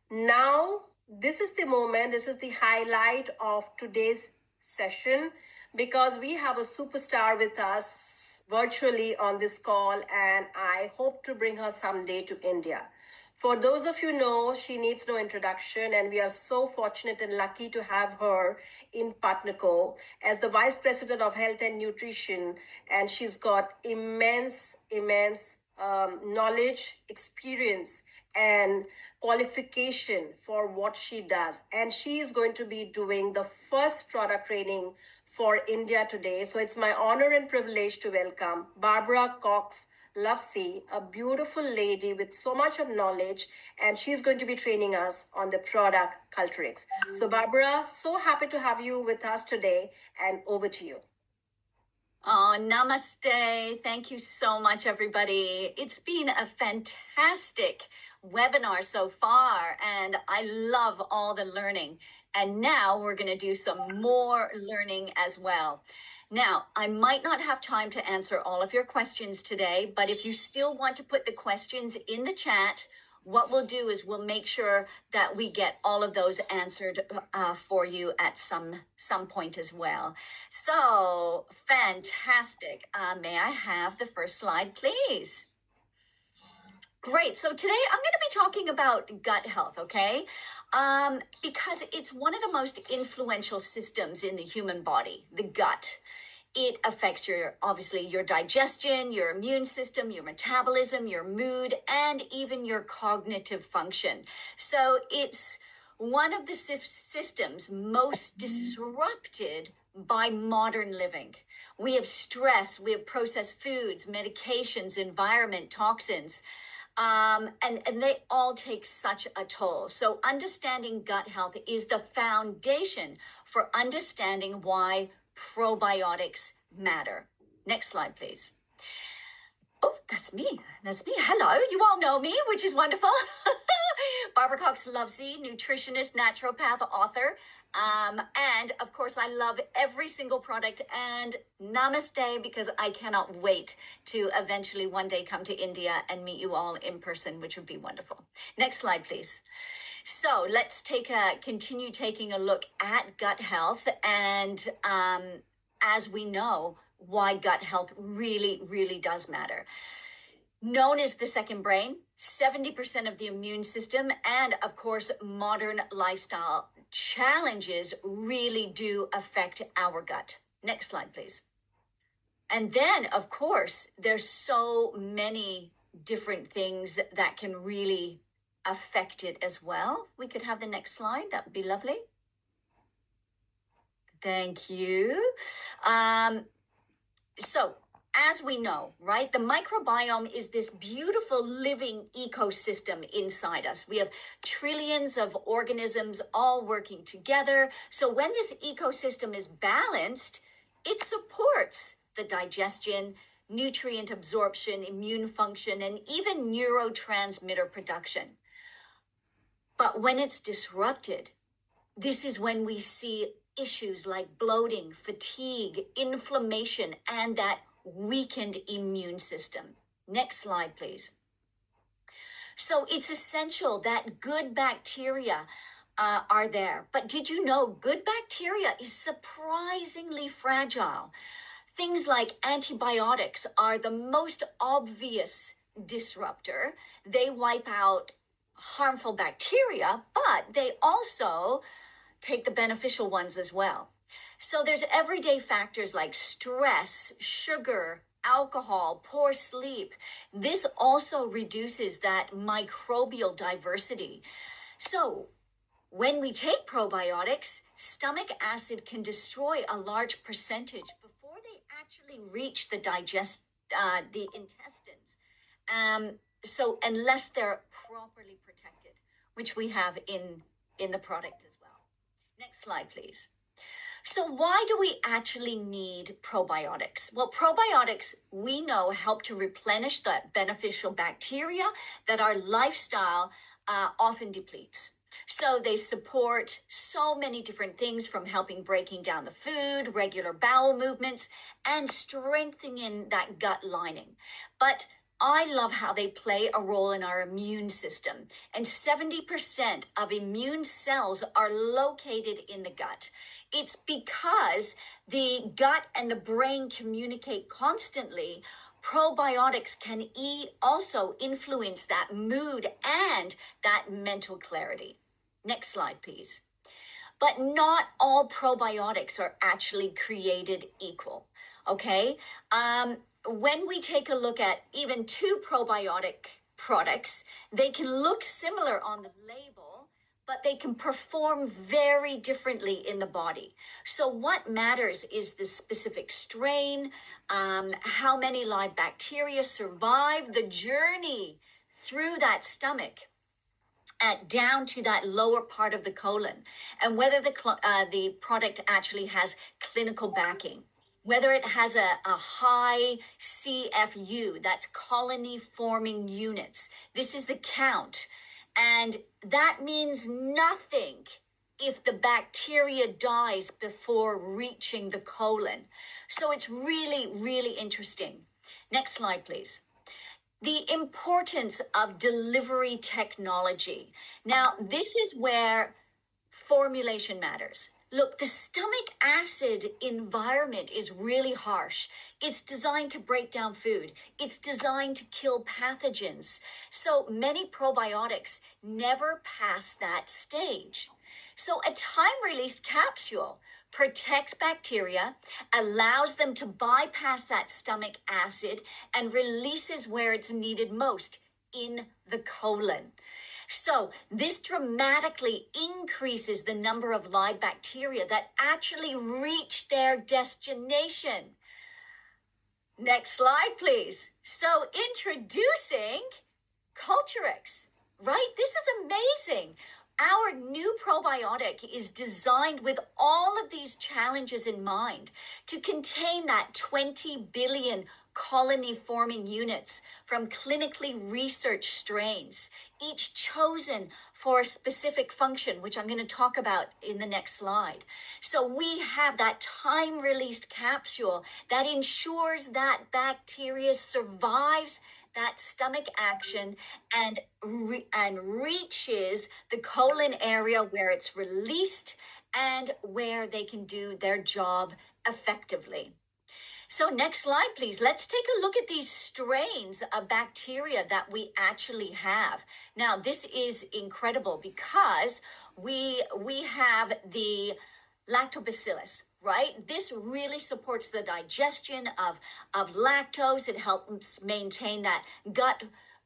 Now, this is the moment, this is the highlight of today's session because we have a superstar with us virtually on this call, and I hope to bring her someday to India. For those of you know, she needs no introduction, and we are so fortunate and lucky to have her in Patnaco as the Vice President of Health and Nutrition, and she's got immense knowledge, experience, and qualification for what she does. And she is going to be doing the first product training for India today. So it's my honor and privilege to welcome Barbara Cox Lovesey, a beautiful lady with so much of knowledge, and she's going to be training us on the product Culturix. So Barbara, so happy to have you with us today, and over to you. Oh, namaste. Thank you so much, everybody. It's been a fantastic webinar so far, and I love all the learning. And now we're going to do some more learning as well. Now, I might not have time to answer all of your questions today, but if you still want to put the questions in the chat, what we'll do is we'll make sure that we get all of those answered for you at some point as well. So fantastic. May I have the first slide, please? Great. So today I'm going to be talking about gut health, okay? Because it's one of the most influential systems in the human body, the gut. It affects obviously your digestion, your immune system, your metabolism, your mood, and even your cognitive function. So it's one of the systems most disrupted by modern living. We have stress, we have processed foods, medications, environment, toxins, and they all take such a toll. So understanding gut health is the foundation for understanding why probiotics matter. Next slide, please. Oh, that's me. Hello. You all know me, which is wonderful. Barbara Cox Lovesey, nutritionist, naturopath, author. And of course, I love every single product, and namaste, because I cannot wait to eventually one day come to India and meet you all in person, which would be wonderful. Next slide, please. So let's continue taking a look at gut health, and as we know, why gut health really does matter. Known as the second brain, 70% of the immune system, and of course, modern lifestyle challenges really do affect our gut. Next slide, please. And then, of course, there's so many different things that can really affect it as well. We could have the next slide. That would be lovely. Thank you. So as we know, right, the microbiome is this beautiful living ecosystem inside us. We have trillions of organisms all working together. So when this ecosystem is balanced, it supports the digestion, nutrient absorption, immune function, and even neurotransmitter production. But when it's disrupted, this is when we see issues like bloating, fatigue, inflammation, and that weakened immune system. Next slide, please. So it's essential that good bacteria are there. But did you know good bacteria is surprisingly fragile? Things like antibiotics are the most obvious disruptor. They wipe out harmful bacteria, but they also take the beneficial ones as well. So there's everyday factors like stress, sugar, alcohol, poor sleep. This also reduces that microbial diversity. So when we take probiotics, stomach acid can destroy a large percentage before they actually reach the intestines. So unless they're properly protected, which we have in the product as well. Next slide, please. So why do we actually need probiotics? Well, probiotics, we know, help to replenish that beneficial bacteria that our lifestyle often depletes. So they support so many different things, from helping breaking down the food, regular bowel movements, and strengthening that gut lining. But I love how they play a role in our immune system. And 70% of immune cells are located in the gut. It's because the gut and the brain communicate constantly. Probiotics can also influence that mood and that mental clarity. Next slide, please. But not all probiotics are actually created equal. Okay. When we take a look at even two probiotic products, they can look similar on the label, but they can perform very differently in the body. So, what matters is the specific strain, how many live bacteria survive the journey through that stomach down to that lower part of the colon, and whether the product actually has clinical backing, whether it has a high CFU, that's colony forming units. This is the count, and that means nothing if the bacteria dies before reaching the colon. So it's really, really interesting. Next slide, please. The importance of delivery technology. Now, this is where formulation matters. Look, the stomach acid environment is really harsh. It's designed to break down food. It's designed to kill pathogens. So many probiotics never pass that stage. So a time-released capsule protects bacteria, allows them to bypass that stomach acid, and releases where it's needed most, in the colon. So this dramatically increases the number of live bacteria that actually reach their destination. Next slide, please. So introducing Culturex, right? This is amazing. Our new probiotic is designed with all of these challenges in mind to contain that 20 billion colony forming units from clinically researched strains, each chosen for a specific function, which I'm going to talk about in the next slide. So we have that time released capsule that ensures that bacteria survives that stomach action and reaches the colon area where it's released and where they can do their job effectively. So next slide, please. Let's take a look at these strains of bacteria that we actually have. Now, this is incredible because we have the lactobacillus, right? This really supports the digestion of lactose. It helps maintain that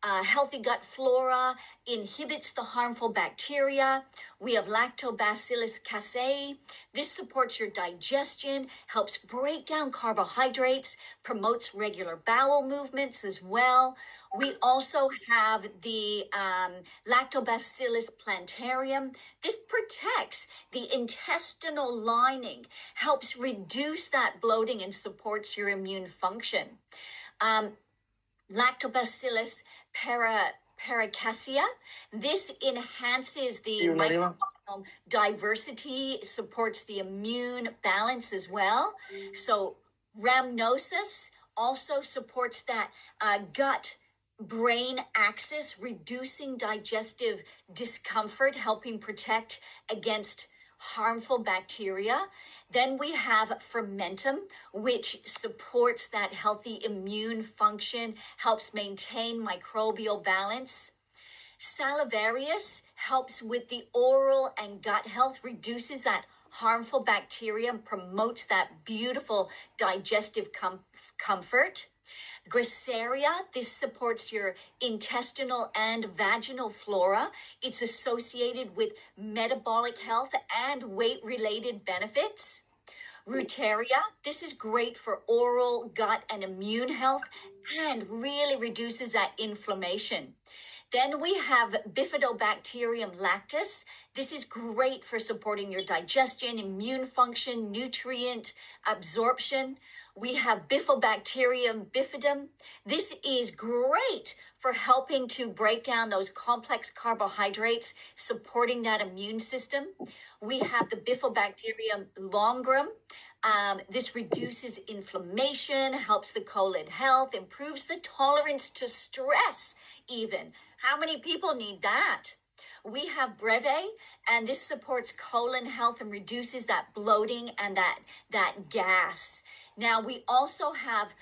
healthy gut flora, inhibits the harmful bacteria. We have Lactobacillus casei. This supports your digestion, helps break down carbohydrates, promotes regular bowel movements as well. We also have the Lactobacillus plantarum. This protects the intestinal lining, helps reduce that bloating, and supports your immune function. Lactobacillus paracassia. This enhances the microbiome diversity, supports the immune balance as well. So rhamnosus also supports that gut brain axis, reducing digestive discomfort, helping protect against harmful bacteria. Then we have fermentum, which supports that healthy immune function, helps maintain microbial balance. Salivarius helps with the oral and gut health, reduces that harmful bacteria, and promotes that beautiful digestive comfort. Gracilia, this supports your intestinal and vaginal flora. It's associated with metabolic health and weight-related benefits. Rutaria, this is great for oral, gut, and immune health and really reduces that inflammation. Then we have Bifidobacterium lactis. This is great for supporting your digestion, immune function, nutrient absorption. We have Bifidobacterium bifidum. This is great for helping to break down those complex carbohydrates, supporting that immune system. We have the Bifidobacterium longum. This reduces inflammation, helps the colon health, improves the tolerance to stress, even. How many people need that? We have Breve, and this supports colon health and reduces that bloating and that gas. Now we also have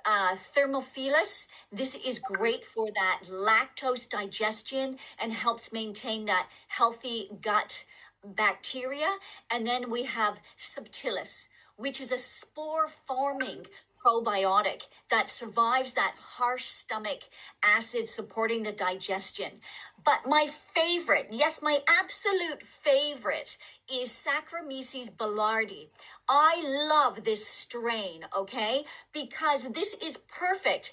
Thermophilus. This is great for that lactose digestion and helps maintain that healthy gut bacteria. And then we have Subtilis, which is a spore forming probiotic that survives that harsh stomach acid, supporting the digestion. But my favorite, yes, my absolute favorite is Saccharomyces boulardii. I love this strain, okay, because this is perfect.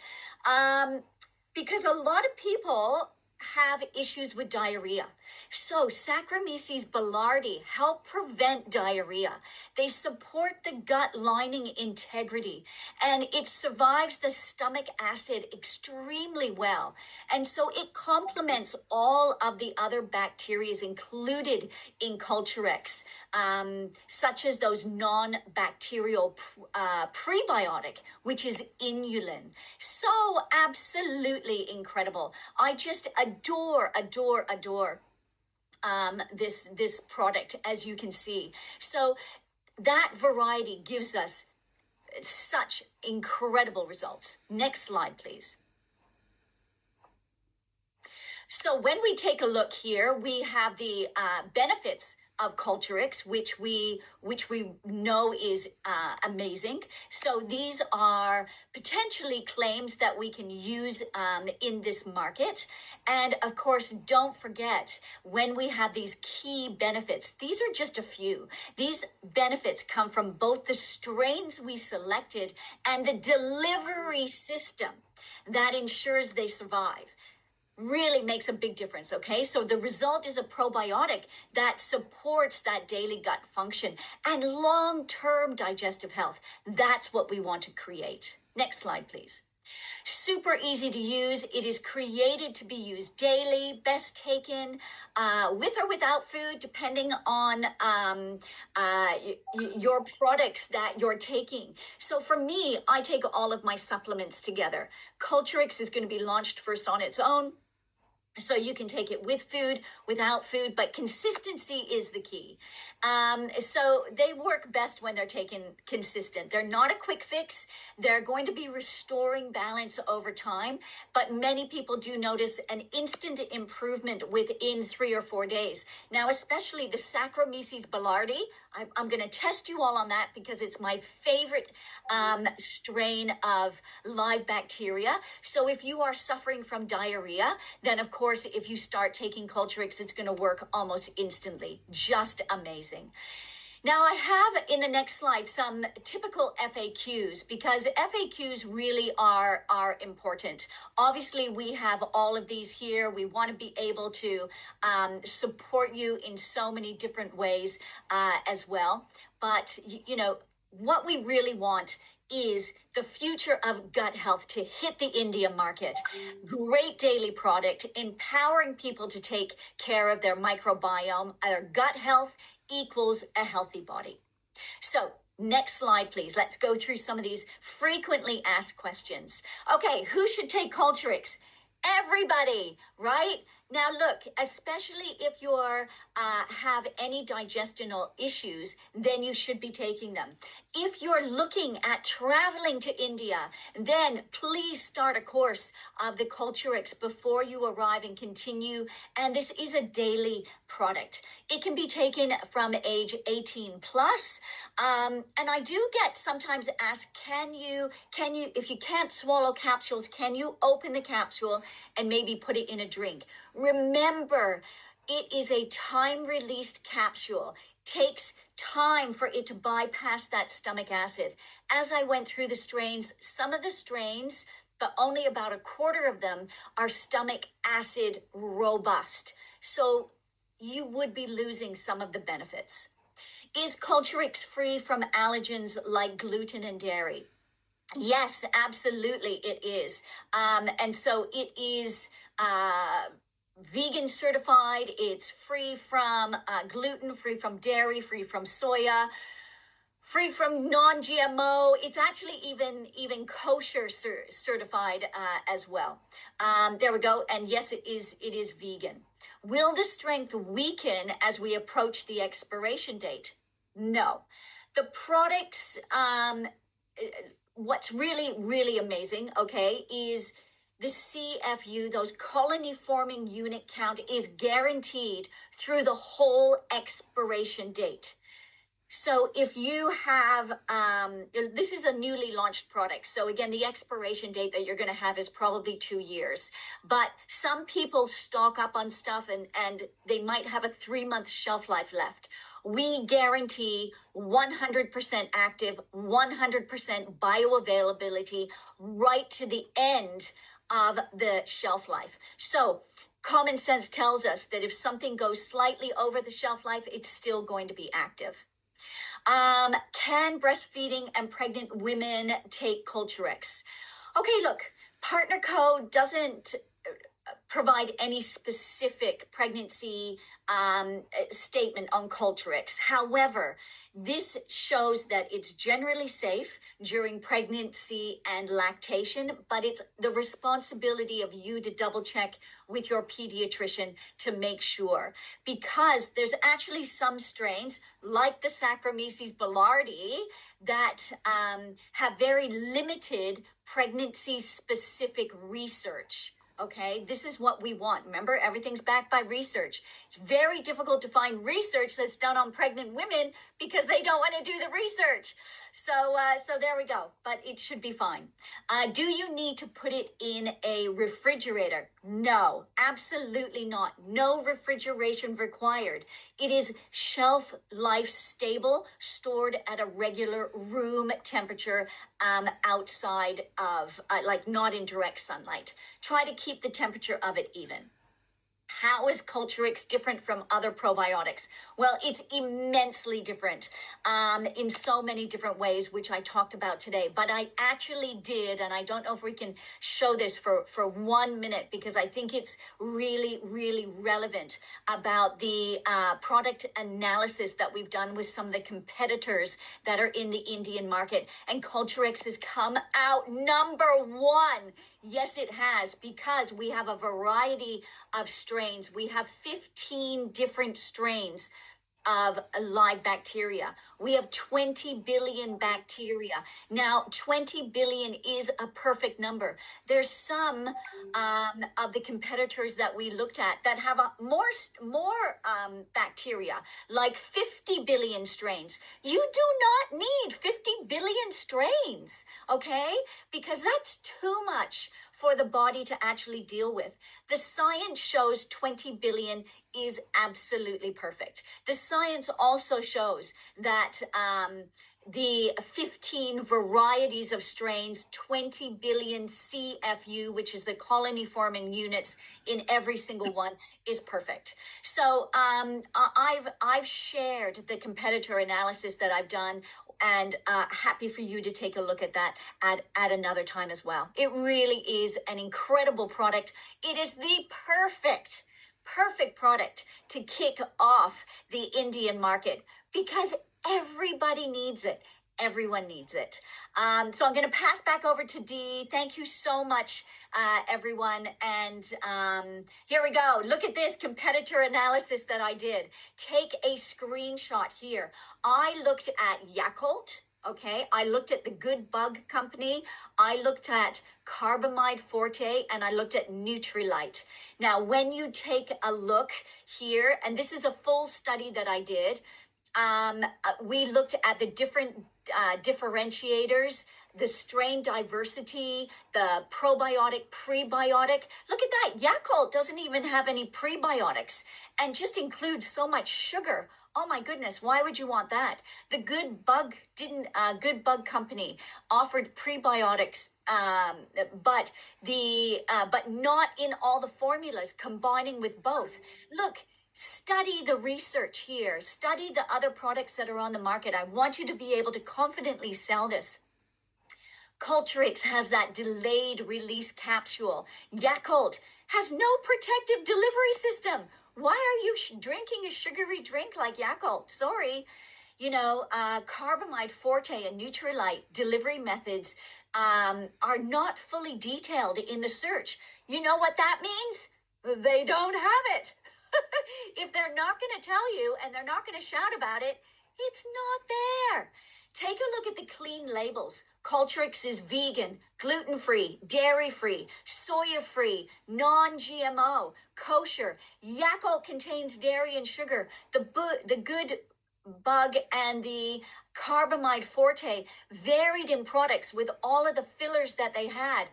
Because a lot of people have issues with diarrhea. So Saccharomyces boulardii help prevent diarrhea. They support the gut lining integrity, and it survives the stomach acid extremely well. And so it complements all of the other bacteria included in Culturex, such as those non-bacterial prebiotic, which is inulin. So absolutely incredible. I just adore this product, as you can see. So that variety gives us such incredible results. Next slide, please. So when we take a look here, we have the benefits of Culturex, which we know is amazing. So these are potentially claims that we can use in this market. And of course, don't forget, when we have these key benefits, these are just a few. These benefits come from both the strains we selected and the delivery system that ensures they survive. Really makes a big difference, okay? So the result is a probiotic that supports that daily gut function and long-term digestive health. That's what we want to create. Next slide, please. Super easy to use. It is created to be used daily, best taken with or without food, depending on your products that you're taking. So for me, I take all of my supplements together. Culturex is going to be launched first on its own. So you can take it with food, without food, but consistency is the key. So they work best when they're taken consistent. They're not a quick fix. They're going to be restoring balance over time, but many people do notice an instant improvement within 3 or 4 days. Now, especially the Saccharomyces boulardii, I'm going to test you all on that because it's my favorite strain of live bacteria. So if you are suffering from diarrhea, then of course, if you start taking Culturex, it's going to work almost instantly. Just amazing. Now I have in the next slide some typical FAQs because FAQs really are important. Obviously, we have all of these here. We want to be able to support you in so many different ways as well. But, you know, what we really want is the future of gut health to hit the India market. Great daily product, empowering people to take care of their microbiome. Their gut health equals a healthy body. So next slide, please. Let's go through some of these frequently asked questions. Okay, who should take Culturex? Everybody, right? Now look, especially if you're have any digestional issues, then you should be taking them. If you're looking at traveling to India, then please start a course of the Culturex before you arrive and continue. And this is a daily product. It can be taken from age 18 plus. And I do get sometimes asked, can you, if you can't swallow capsules, can you open the capsule and maybe put it in a drink? Remember, it is a time-released capsule. Takes time for it to bypass that stomach acid. As I went through the strains, some of the strains, but only about a quarter of them, are stomach acid robust. So you would be losing some of the benefits. Is Culturex free from allergens like gluten and dairy? Yes, absolutely it is. And so it is vegan certified. It's free from gluten, free from dairy, free from soya, free from non-GMO. It's actually even kosher certified as well. There we go. And yes, it is vegan. Will the strength weaken as we approach the expiration date? No. The products, what's really amazing, okay, is the CFU, those colony forming unit count, is guaranteed through the whole expiration date. So if you have, this is a newly launched product. So again, the expiration date that you're going to have is probably 2 years. But some people stock up on stuff and they might have a 3-month shelf life left. We guarantee 100% active, 100% bioavailability right to the end of the shelf life. So common sense tells us that if something goes slightly over the shelf life, it's still going to be active. Can breastfeeding and pregnant women take Culturex? Okay, look, Partner Co doesn't provide any specific pregnancy statement on Culturex. However, this shows that it's generally safe during pregnancy and lactation, but it's the responsibility of you to double check with your pediatrician to make sure, because there's actually some strains like the Saccharomyces boulardii that have very limited pregnancy specific research. Okay, this is what we want. Remember, everything's backed by research. It's very difficult to find research that's done on pregnant women because they don't want to do the research. So there we go. But it should be fine. Do you need to put it in a refrigerator? No, absolutely not. No refrigeration required. It is shelf life stable, stored at a regular room temperature, outside of, like not in direct sunlight. Try to keep the temperature of it even. How is Culturex different from other probiotics? Well, it's immensely different in so many different ways, which I talked about today. But I actually did, and I don't know if we can show this for 1 minute because I think it's really relevant about the product analysis that we've done with some of the competitors that are in the Indian market. And Culturex has come out number one. Yes, it has, because we have a variety of strains. We have 15 different strains of live bacteria. We have 20 billion bacteria. Now, 20 billion is a perfect number. There's some of the competitors that we looked at that have more bacteria, like 50 billion strains. You do not need 50 billion strains, okay? Because that's too much for the body to actually deal with. The science shows 20 billion is absolutely perfect. The science also shows that the 15 varieties of strains, 20 billion CFU, which is the colony forming units in every single one, is perfect. So I've shared the competitor analysis that I've done, and happy for you to take a look at that at another time as well. It really is an incredible product. It is the perfect product to kick off the Indian market because everybody needs it. Everyone needs it. So I'm going to pass back over to Dee. Thank you so much, everyone. And here we go. Look at this competitor analysis that I did. Take a screenshot here. I looked at Yakult. Okay, I looked at the Good Bug Company, I looked at Carbamide Forte, and I looked at Nutrilite. Now, when you take a look here, and this is a full study that I did, we looked at the different differentiators, the strain diversity, the probiotic, prebiotic. Look at that. Yakult doesn't even have any prebiotics and just includes so much sugar. Oh my goodness, why would you want that? The Good Bug Good Bug Company offered prebiotics, but not in all the formulas, combining with both. Look, study the research here. Study the other products that are on the market. I want you to be able to confidently sell this. Culturex has that delayed release capsule. Yakult has no protective delivery system. Why are you drinking a sugary drink like Yakult? Sorry. Carbamide Forte and Nutrilite delivery methods are not fully detailed in the search. You know what that means? They don't have it. If they're not going to tell you and they're not going to shout about it, it's not there. Take a look at the clean labels. Culturix is vegan, gluten-free, dairy-free, soya-free, non-GMO, kosher. Yakult contains dairy and sugar. The good bug and the carbamide forte varied in products with all of the fillers that they had.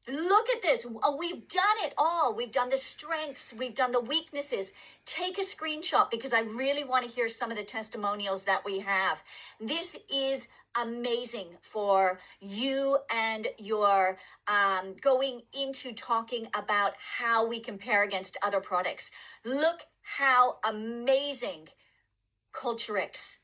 Look at this. We've done it all. We've done the strengths, we've done the weaknesses. Take a screenshot because I really want to hear some of the testimonials that we have. This is amazing for you and your going into talking about how we compare against other products. Look how amazing Culturix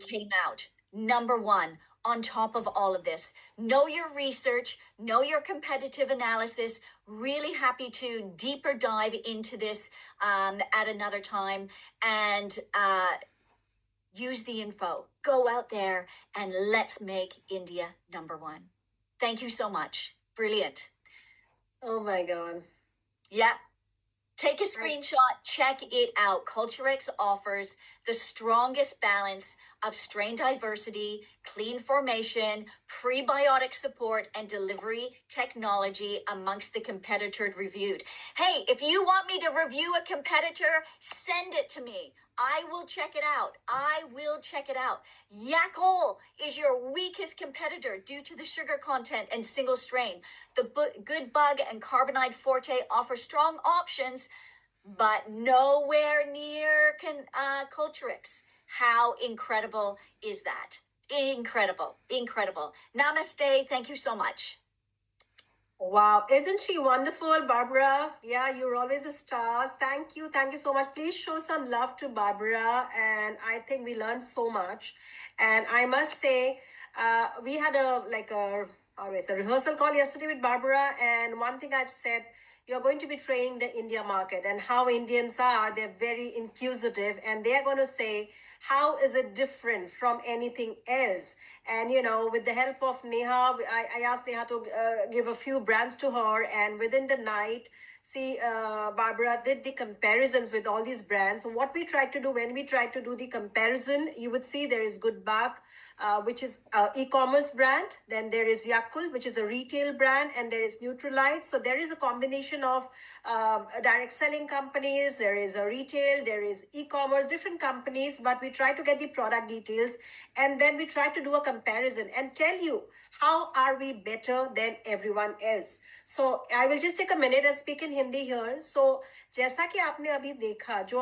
came out number one on top of all of this. Know your research, know your competitive analysis. Really happy to deeper dive into this at another time and use the info. Go out there and let's make India number one. Thank you so much. Brilliant. Oh my God. Yeah. Take a screenshot, check it out. Culturex offers the strongest balance of strain diversity, clean formation, prebiotic support, and delivery technology amongst the competitor reviewed. Hey, if you want me to review a competitor, send it to me. I will check it out. I will check it out. Yakol is your weakest competitor due to the sugar content and single strain. The Good Bug and Carbonide Forte offer strong options, but nowhere near Culturix. How incredible is that? Incredible, incredible. Namaste. Thank you so much. Wow, isn't she wonderful, Barbara? Yeah, you're always a star. Thank you so much. Please show some love to Barbara, and I think we learned so much. And I must say, we had a rehearsal call yesterday with Barbara, and one thing I said, you're going to be training the India market, and how Indians are, they're very inquisitive, and they're going to say, how is it different from anything else? And with the help of Neha, I asked Neha to give a few brands to her, and within the night, see, Barbara did the comparisons with all these brands. So what we tried to do, when we tried to do the comparison, you would see there is Good Bak, which is e-commerce brand. Then there is Yakult, which is a retail brand, and there is Nutrilite. So there is a combination of direct selling companies. There is a retail, there is e-commerce, different companies. But we try to get the product details, and then we try to do a comparison and tell you how are we better than everyone else. So I will just take a minute and speak in Hindi here. So जैसा कि आपने अभी देखा जो